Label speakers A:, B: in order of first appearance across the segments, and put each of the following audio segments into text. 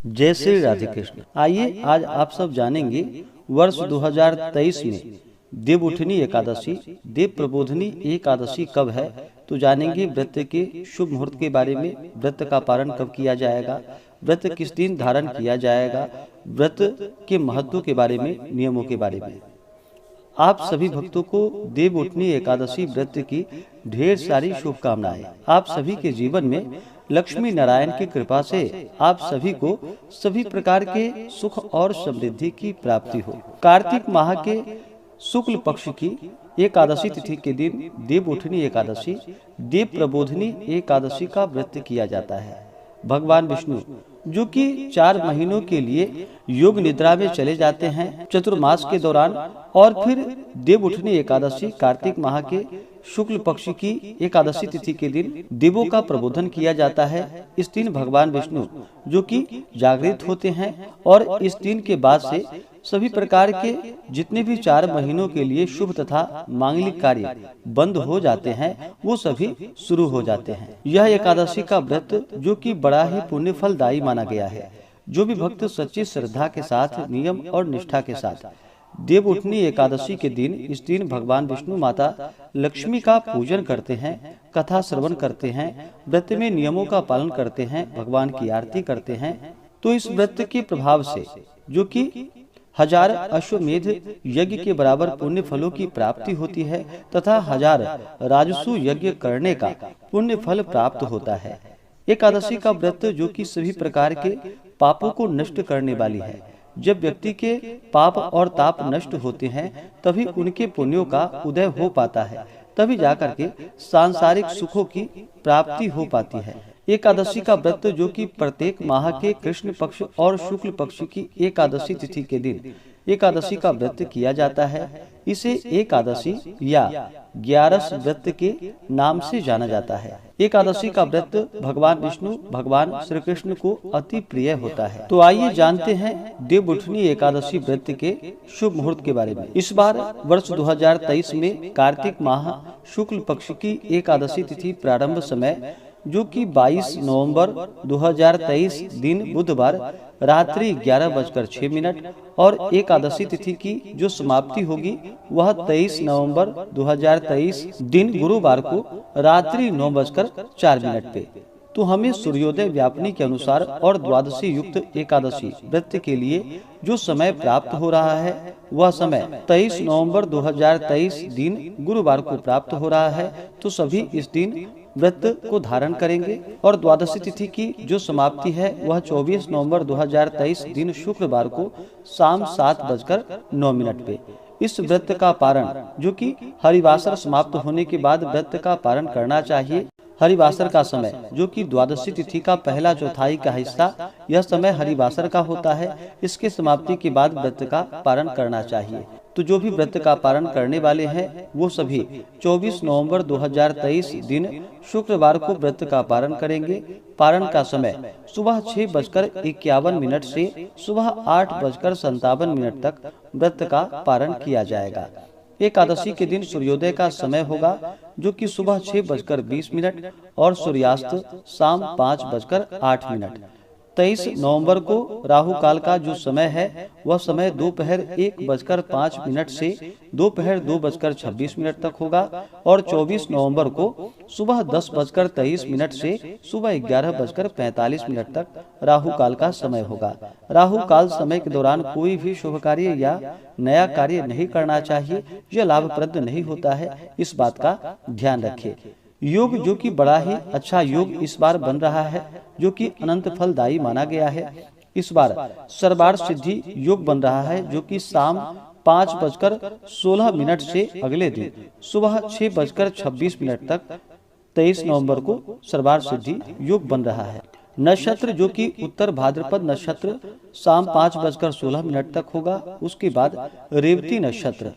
A: जय श्री राधे कृष्ण। आइए आज आप सब जानेंगे वर्ष 2023 में देवउठनी एकादशी, देव प्रबोधनी एकादशी कब है। तो जानेंगे व्रत के शुभ मुहूर्त के बारे में, व्रत का पारण कब किया जाएगा, व्रत किस दिन धारण किया जाएगा, व्रत के महत्व के बारे में, नियमों के बारे में। आप सभी भक्तों को देवउठनी एकादशी व्रत की ढेर सारी शुभकामनाएं। आप सभी के जीवन में लक्ष्मी नारायण की कृपा से आप सभी को सभी प्रकार के सुख और समृद्धि की प्राप्ति हो। कार्तिक माह के शुक्ल पक्ष की एकादशी तिथि के दिन देवउठनी एकादशी, देव प्रबोधनी एकादशी का व्रत किया जाता है। भगवान विष्णु जो कि 4 महीनों के लिए योग निद्रा में चले जाते हैं चतुर्मास के दौरान, और फिर देवउठनी एकादशी कार्तिक माह के शुक्ल पक्ष की एकादशी तिथि के दिन देवों का प्रबोधन किया जाता है। इस दिन भगवान विष्णु जो कि जागृत होते हैं और इस दिन के बाद से सभी प्रकार के जितने भी 4 महीनों के लिए शुभ तथा मांगलिक कार्य बंद हो जाते हैं वो सभी शुरू हो जाते हैं। यह एकादशी का व्रत जो कि बड़ा ही पुण्य फलदायी माना गया है। जो भी भक्त सच्ची श्रद्धा के साथ, नियम और निष्ठा के साथ देवउठनी एकादशी के दिन, इस दिन भगवान विष्णु माता लक्ष्मी का पूजन करते हैं, कथा श्रवण करते हैं, व्रत में नियमों का पालन करते हैं, भगवान की आरती करते हैं, तो इस व्रत के प्रभाव से जो कि 1000 अश्वमेध यज्ञ के बराबर पुण्य फलों की प्राप्ति होती है तथा 1000 राजसु यज्ञ करने का पुण्य फल प्राप्त होता है। एकादशी का व्रत जो कि सभी प्रकार के पापों को नष्ट करने वाली है। जब व्यक्ति के पाप और ताप नष्ट होते हैं तभी उनके पुण्यों का उदय हो पाता है, तभी जाकर के सांसारिक सुखों की प्राप्ति हो पाती है। एकादशी का व्रत जो कि प्रत्येक माह के कृष्ण पक्ष और शुक्ल पक्ष की एकादशी तिथि के दिन एकादशी का व्रत किया जाता है। इसे एकादशी या 11 व्रत के नाम से जाना जाता है। एकादशी का व्रत भगवान विष्णु, भगवान श्री कृष्ण को अति प्रिय होता है। तो आइए जानते हैं देवउठनी एकादशी व्रत के शुभ मुहूर्त के बारे में। इस बार वर्ष 2023 में कार्तिक माह शुक्ल पक्ष की एकादशी तिथि प्रारंभ समय जो कि 22 नवंबर 2023 दिन बुधवार रात्रि 11:06 और एकादशी तिथि की जो समाप्ति होगी वह 23 नवंबर 2023 दिन गुरुवार को रात्रि 9:04 पे। तो हमें सूर्योदय व्यापनी के अनुसार और द्वादशी युक्त एकादशी व्रत के लिए जो समय प्राप्त हो रहा है वह समय 23 नवंबर 2023 दिन गुरुवार को प्राप्त हो रहा है। तो सभी इस दिन व्रत को धारण करेंगे और द्वादशी तिथि की जो समाप्ति है वह 24 नवंबर 2023 दिन शुक्रवार को शाम 7:09 पे। इस व्रत का पारण जो कि हरिवासर समाप्त होने के बाद व्रत का पारण करना चाहिए। हरिवासर का समय जो कि द्वादशी तिथि का पहला चौथाई का हिस्सा, यह समय हरिवासर का होता है। इसके समाप्ति के बाद व्रत का पारण करना चाहिए। तो जो भी व्रत का पारण करने वाले हैं वो सभी 24 नवंबर 2023 दिन शुक्रवार को व्रत का पारण करेंगे। पारण का समय सुबह 6:51 से सुबह 8:57 तक व्रत का पारण किया जाएगा। एकादशी के दिन सूर्योदय का समय होगा जो कि सुबह 6:20 और सूर्यास्त शाम 5:08। 23 नवंबर को राहु काल का जो समय है वह समय दोपहर 1:05 से दोपहर 2:26 तक होगा और 24 नवंबर को सुबह 10:23 से सुबह 11:45 तक राहु काल का समय होगा। राहु काल समय के दौरान कोई भी शुभ कार्य या नया कार्य नहीं करना चाहिए, यह लाभप्रद नहीं होता है, इस बात का ध्यान रखें। योग जो कि बड़ा ही अच्छा योग इस बार बन रहा है जो कि अनंत फलदायी माना गया है। इस बार सर्वार्थ सिद्धि योग बन रहा है जो कि शाम 5:16 से अगले दिन सुबह 6:26 तक 23 नवंबर को सर्वार्थ सिद्धि योग बन रहा है। नक्षत्र जो कि उत्तर भाद्रपद नक्षत्र शाम 5:16 तक होगा। उसके बाद रेवती नक्षत्र।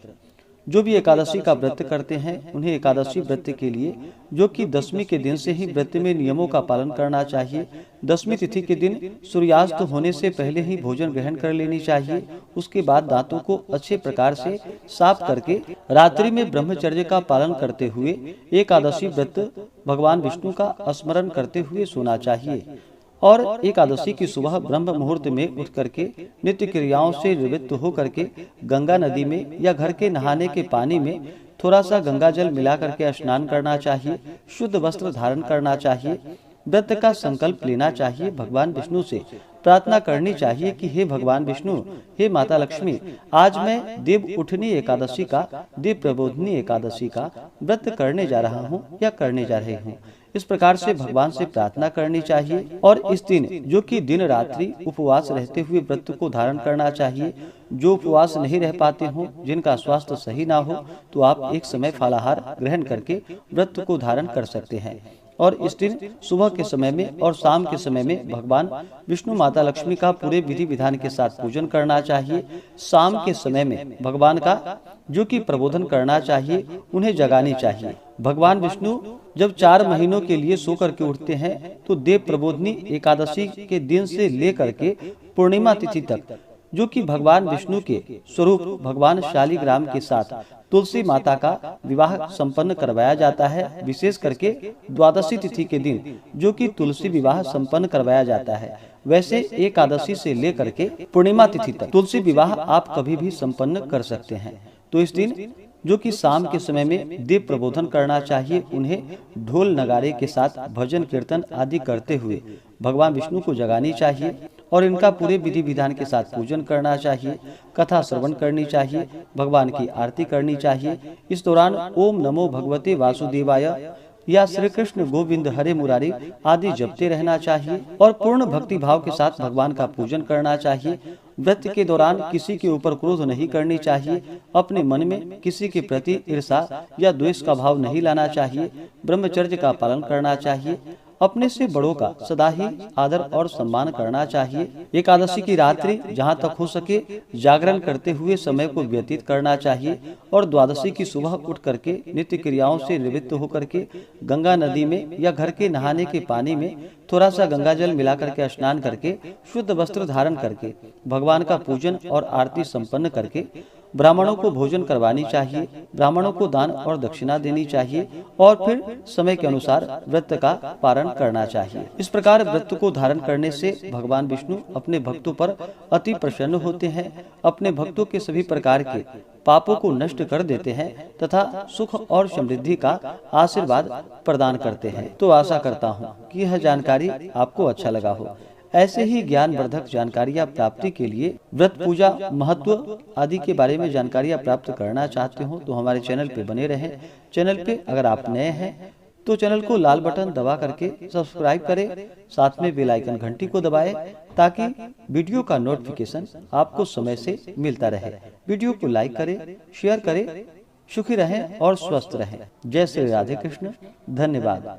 A: जो भी एकादशी का व्रत करते हैं उन्हें एकादशी व्रत के लिए जो कि 10वीं के दिन से ही व्रत में नियमों का पालन करना चाहिए। 10वीं तिथि के दिन सूर्यास्त होने से पहले ही भोजन ग्रहण कर लेनी चाहिए। उसके बाद दांतों को अच्छे प्रकार से साफ करके रात्रि में ब्रह्मचर्य का पालन करते हुए एकादशी व्रत भगवान विष्णु का स्मरण करते हुए सोना चाहिए। और एकादशी की सुबह ब्रह्म मुहूर्त में उठ करके नित्य क्रियाओं से निवृत्त होकर के गंगा नदी में या घर के नहाने के पानी में थोड़ा सा गंगा जल मिला करके स्नान करना चाहिए। शुद्ध वस्त्र धारण करना चाहिए। व्रत का संकल्प लेना चाहिए। भगवान विष्णु से प्रार्थना करनी चाहिए कि हे भगवान विष्णु, हे माता लक्ष्मी, आज मैं देव उठनी एकादशी का, देव प्रबोधनी एकादशी का व्रत करने जा रहा हूँ या करने जा रही हूँ। इस प्रकार से भगवान से प्रार्थना करनी चाहिए। और इस दिन जो कि दिन रात्रि उपवास रहते हुए व्रत को धारण करना चाहिए। जो उपवास नहीं रह पाते हों, जिनका स्वास्थ्य सही ना हो, तो आप एक समय फलाहार ग्रहण करके व्रत को धारण कर सकते हैं। और इस दिन सुबह के समय में और शाम के समय में भगवान विष्णु माता लक्ष्मी का पूरे विधि विधान के साथ पूजन करना चाहिए। शाम के समय में भगवान का जो कि प्रबोधन करना चाहिए, उन्हें जगानी चाहिए। भगवान विष्णु जब 4 महीनों के लिए सो करके उठते हैं तो देव प्रबोधनी एकादशी के दिन से लेकर के पूर्णिमा तिथि तक, जो कि भगवान विष्णु के स्वरूप भगवान शालिग्राम के साथ तुलसी माता का विवाह संपन्न करवाया जाता है। विशेष करके द्वादशी तिथि के दिन जो कि तुलसी विवाह संपन्न करवाया जाता है। वैसे एकादशी से लेकर के पूर्णिमा तिथि तक तुलसी विवाह आप कभी भी संपन्न कर सकते हैं। तो इस दिन जो कि शाम के समय में देव प्रबोधन करना चाहिए, उन्हें ढोल नगारे के साथ भजन कीर्तन आदि करते हुए भगवान विष्णु को जगानी चाहिए और इनका पूरे विधि विधान के साथ पूजन करना चाहिए। कथा श्रवण करनी चाहिए, भगवान की आरती करनी चाहिए। इस दौरान ओम नमो भगवते वासुदेवाय या श्री कृष्ण गोविंद हरे मुरारी आदि जपते रहना चाहिए और पूर्ण भक्ति भाव के साथ भगवान का पूजन करना चाहिए। व्रत के दौरान किसी के ऊपर क्रोध नहीं करनी चाहिए। अपने मन में किसी के प्रति ईर्षा या द्वेष का भाव नहीं लाना चाहिए। ब्रह्मचर्य का पालन करना चाहिए। अपने से बड़ों का सदा ही आदर और सम्मान करना चाहिए। एकादशी की रात्रि जहां तक हो सके जागरण करते हुए समय को व्यतीत करना चाहिए और द्वादशी की सुबह उठ करके नित्य क्रियाओं से निवृत्त होकर के गंगा नदी में या घर के नहाने के पानी में थोड़ा सा गंगा जल मिला करके स्नान करके शुद्ध वस्त्र धारण करके भगवान का पूजन और आरती संपन्न करके ब्राह्मणों को भोजन करवानी चाहिए। ब्राह्मणों को दान और दक्षिणा देनी चाहिए और फिर समय के अनुसार व्रत का पारण करना चाहिए। इस प्रकार व्रत को धारण करने से भगवान विष्णु अपने भक्तों पर अति प्रसन्न होते हैं, अपने भक्तों के सभी प्रकार के पापों को नष्ट कर देते हैं तथा सुख और समृद्धि का आशीर्वाद प्रदान करते हैं। तो आशा करता हूँ कि यह जानकारी आपको अच्छा लगा हो। ऐसे ही ज्ञानवर्धक जानकारियाँ प्राप्ति के लिए व्रत पूजा महत्व आदि के बारे में जानकारियाँ प्राप्त करना चाहते हो तो हमारे चैनल पे बने रहें। चैनल पे अगर आप नए हैं तो चैनल को लाल बटन दबा करके सब्सक्राइब करें, साथ में बेल आइकन घंटी को दबाएं ताकि वीडियो का नोटिफिकेशन आपको समय से मिलता रहे। वीडियो को लाइक करें, शेयर करें। सुखी रहें और स्वस्थ रहें। जय श्री राधे कृष्ण। धन्यवाद।